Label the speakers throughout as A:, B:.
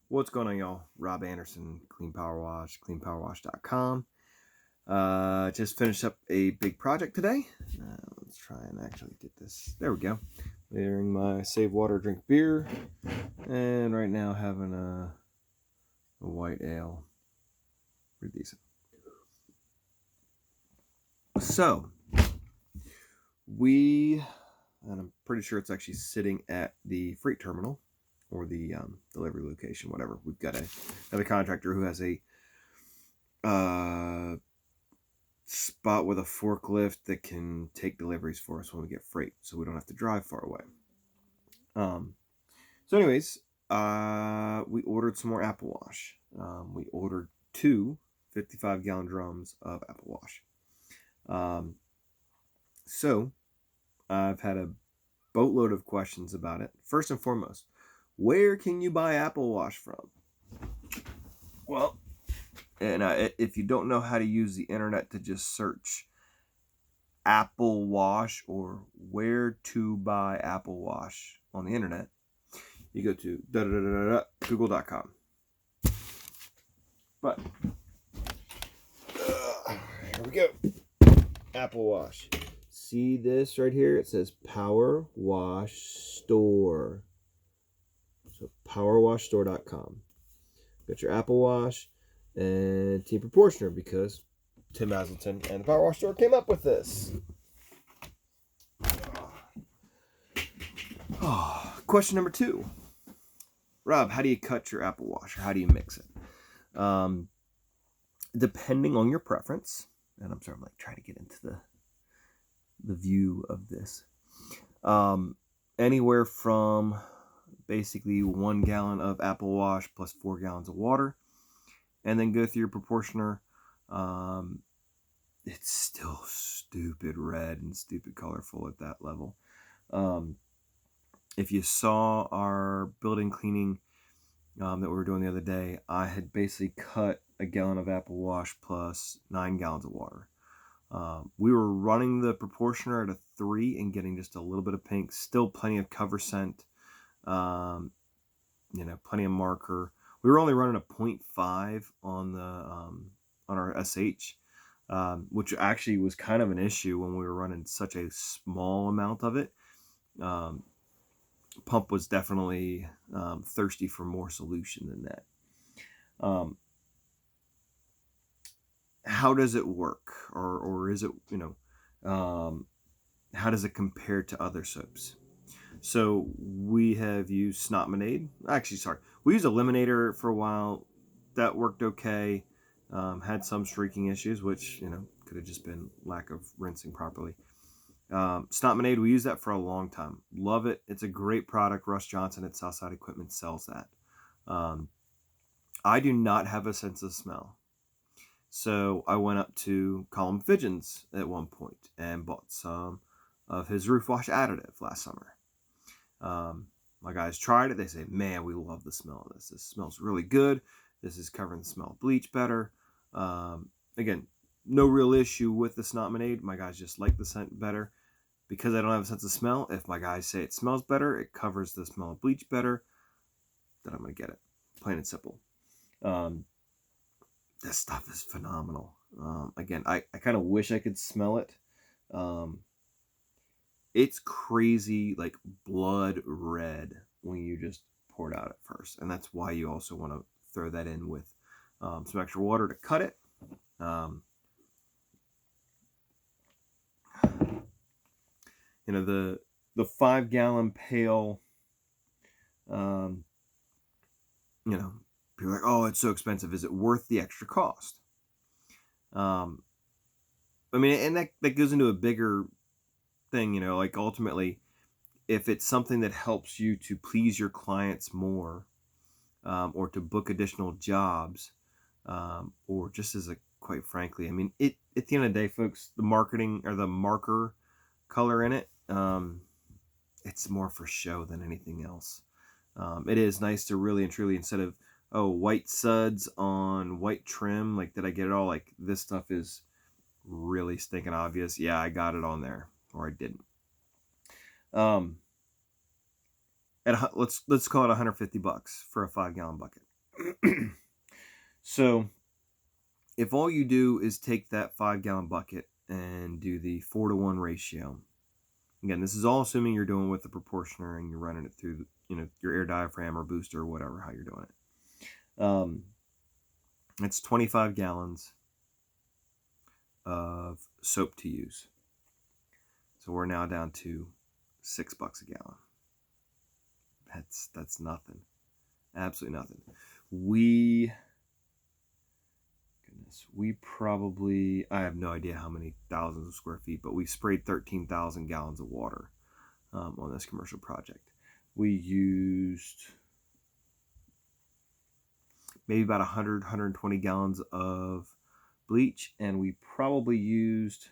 A: What's going on, y'all? Rob Anderson, Clean Power Wash, cleanpowerwash.com. Just finished up a big project today. Let's try and actually get this. There we go. Layering my save water, drink beer, and right now having a white ale. Pretty decent. So, and I'm pretty sure it's actually sitting at the freight terminal or the delivery location, whatever. We've got another contractor who has a spot with a forklift that can take deliveries for us when we get freight, so we don't have to drive far away. So anyways, we ordered some more Apple Wash. We ordered two 55-gallon drums of Apple Wash. So I've had a boatload of questions about it. First and foremost, where can you buy Apple Wash from? Well, and if you don't know how to use the internet to just search Apple Wash or where to buy Apple Wash on the internet, you go to google.com. But here we go. Apple Wash. See this right here? It says Power Wash Store. So powerwashstore.com. Got your Apple Wash and Team Proportioner because Tim Hazelton and the Power Wash Store came up with this. Question number 2. Rob, how do you cut your Apple Wash or how do you mix it? Depending on your preference, and I'm sorry, I'm like trying to get into the view of this. Anywhere from basically 1 gallon of Apple Wash plus 4 gallons of water, and then go through your proportioner. It's still stupid red and stupid colorful at that level. If you saw our building cleaning that we were doing the other day, I had basically cut a gallon of Apple Wash plus 9 gallons of water. We were running the proportioner at a 3 and getting just a little bit of pink, still plenty of cover scent, plenty of marker. We were only running a 0.5 on the on our SH, which actually was kind of an issue when we were running such a small amount of it. Pump was definitely thirsty for more solution than that. How does it work, or is it, how does it compare to other soaps? So we have used Snotmenade. Actually, sorry, we used Eliminator for a while. That worked okay. Had some streaking issues, which could have just been lack of rinsing properly. Snotmenade, we use that for a long time. Love it. It's a great product. Russ Johnson at Southside Equipment sells that. I do not have a sense of smell. So I went up to Column Pigeons at one point and bought some of his roof wash additive last summer. My guys tried it. They say, man, we love the smell of this. This smells really good. This is covering the smell of bleach better. Again, no real issue with the Snotmenade. My guys just like the scent better. Because I don't have a sense of smell, if my guys say it smells better, it covers the smell of bleach better, then I'm going to get it. Plain and simple. This stuff is phenomenal. Again, I kind of wish I could smell it. It's crazy, like blood red when you just pour it out at first. And that's why you also want to throw that in with some extra water to cut it. The 5-gallon pail, people are like, oh, it's so expensive. Is it worth the extra cost? And that goes into a bigger thing, like ultimately, if it's something that helps you to please your clients more, or to book additional jobs, or just as quite frankly, at the end of the day, folks, the marketing or the marker color in it, it's more for show than anything else. It is nice to really and truly, instead of white suds on white trim, like did I get it all, like this stuff is really stinking obvious. Yeah, I got it on there, or I didn't. Let's call it $150 for a 5-gallon bucket. So if all you do is take that 5-gallon bucket and do the 4-to-1 ratio, again, this is all assuming you're doing with the proportioner and you're running it through, your air diaphragm or booster or whatever, how you're doing it. It's 25 gallons of soap to use. So we're now down to $6 a gallon. That's nothing. Absolutely nothing. We probably, I have no idea how many thousands of square feet, but we sprayed 13,000 gallons of water on this commercial project. We used maybe about 120 gallons of bleach, and we probably used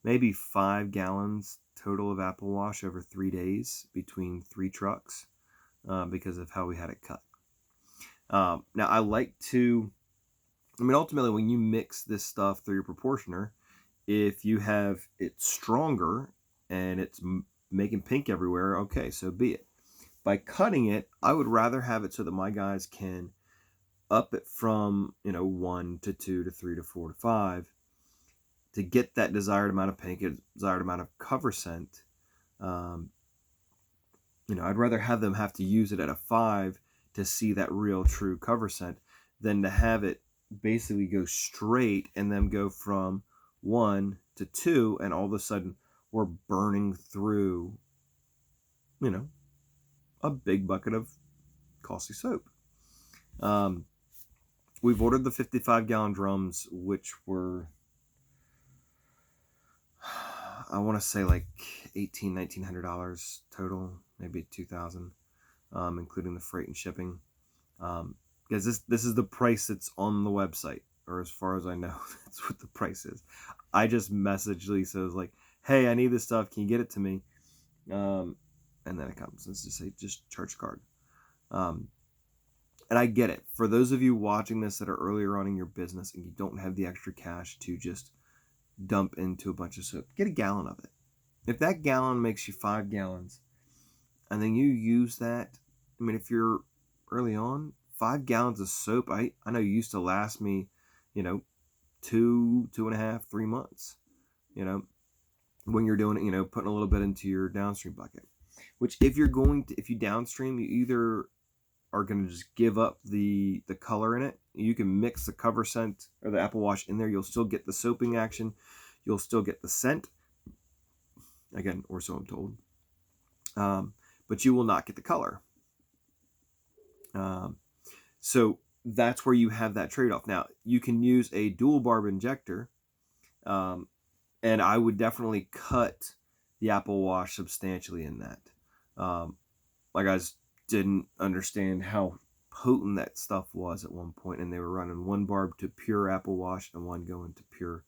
A: maybe 5 gallons total of apple wash over 3 days between 3 trucks because of how we had it cut. Now, I like to, ultimately, when you mix this stuff through your proportioner, if you have it stronger and it's making pink everywhere, okay, so be it. By cutting it, I would rather have it so that my guys can up it from 1 to 2 to 3 to 4 to 5 to get that desired amount of pink, desired amount of cover scent. I'd rather have them have to use it at a 5 to see that real true cover scent than to have it basically go straight and then go from 1 to 2 and all of a sudden we're burning through a big bucket of costly soap. We've ordered the 55-gallon drums, which were, I want to say like $1,900 total, maybe $2,000, including the freight and shipping. Because this is the price that's on the website, or as far as I know, that's what the price is. I just messaged Lisa, I was like, hey, I need this stuff, can you get it to me? And then it comes, let's just say, just charge card. And I get it. For those of you watching this that are earlier on in your business and you don't have the extra cash to just dump into a bunch of soap, get a gallon of it. If that gallon makes you 5 gallons, and then you use that, if you're early on, 5 gallons of soap, I know used to last me, 2.5, 3 months, when you're doing it, putting a little bit into your downstream bucket. Which if you downstream, you either are going to just give up the color in it. You can mix the cover scent or the apple wash in there. You'll still get the soaping action. You'll still get the scent. Again, or so I'm told. But you will not get the color. So that's where you have that trade-off. Now, you can use a dual barb injector, and I would definitely cut the apple wash substantially in that. My guys didn't understand how potent that stuff was at one point, and they were running one barb to pure apple wash and one going to pure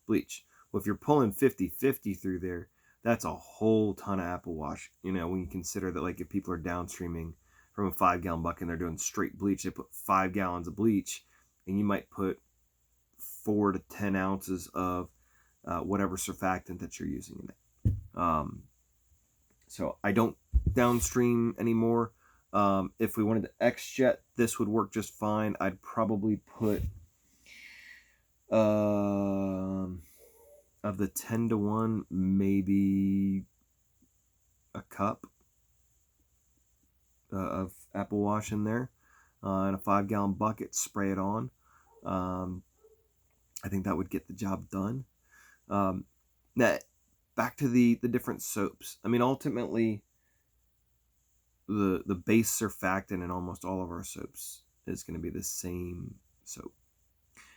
A: bleach. Well, if you're pulling 50-50 through there, that's a whole ton of apple wash. When you consider that, like, if people are downstreaming from a 5-gallon bucket and they're doing straight bleach, they put 5 gallons of bleach, and you might put 4 to 10 ounces of whatever surfactant that you're using in it. So I don't downstream anymore. If we wanted to X-jet, this would work just fine. I'd probably put of the 10-to-1, maybe a cup of apple wash in there in a 5-gallon bucket, spray it on. I think that would get the job done. Now, back to the different soaps. Ultimately, the base surfactant in almost all of our soaps is going to be the same soap.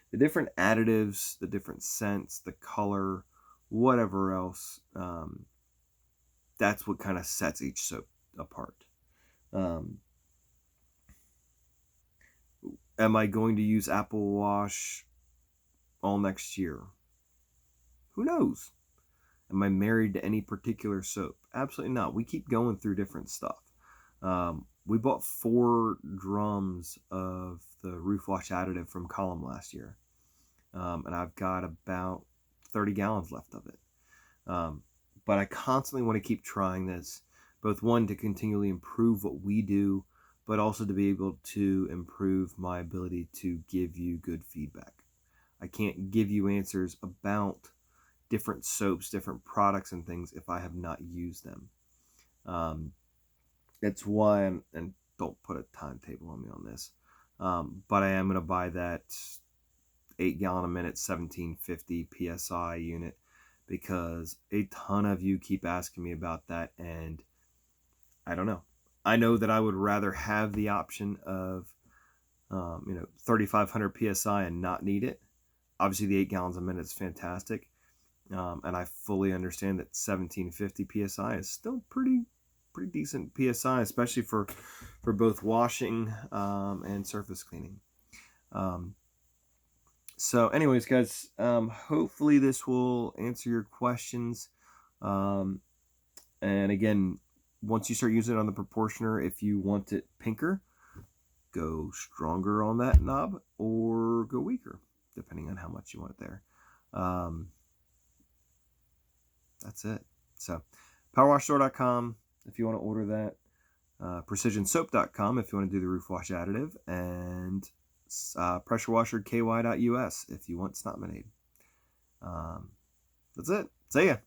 A: The different additives, the different scents, the color, whatever else, that's what kind of sets each soap apart. Am I going to use apple wash all next year? Who knows? Am I married to any particular soap? Absolutely not. We keep going through different stuff. We bought 4 drums of the roof wash additive from Column last year. And I've got about 30 gallons left of it. But I constantly want to keep trying this both one, to continually improve what we do, but also to be able to improve my ability to give you good feedback. I can't give you answers about different soaps, different products and things if I have not used them. That's why and don't put a timetable on me on this, but I am going to buy that 8 gallon a minute 1750 psi unit, because a ton of you keep asking me about that, and I don't know. I know that I would rather have the option of 3500 psi and not need it. Obviously the 8 gallons a minute is fantastic, and I fully understand that 1750 psi is still pretty decent psi, especially for both washing and surface cleaning. So anyways, guys, hopefully this will answer your questions. And again, once you start using it on the proportioner, if you want it pinker, go stronger on that knob or go weaker, depending on how much you want it there. That's it. So powerwashstore.com if you want to order that. precisionsoap.com if you want to do the roof wash additive, and pressurewasherky.us if you want Snotmenade. That's it. See ya.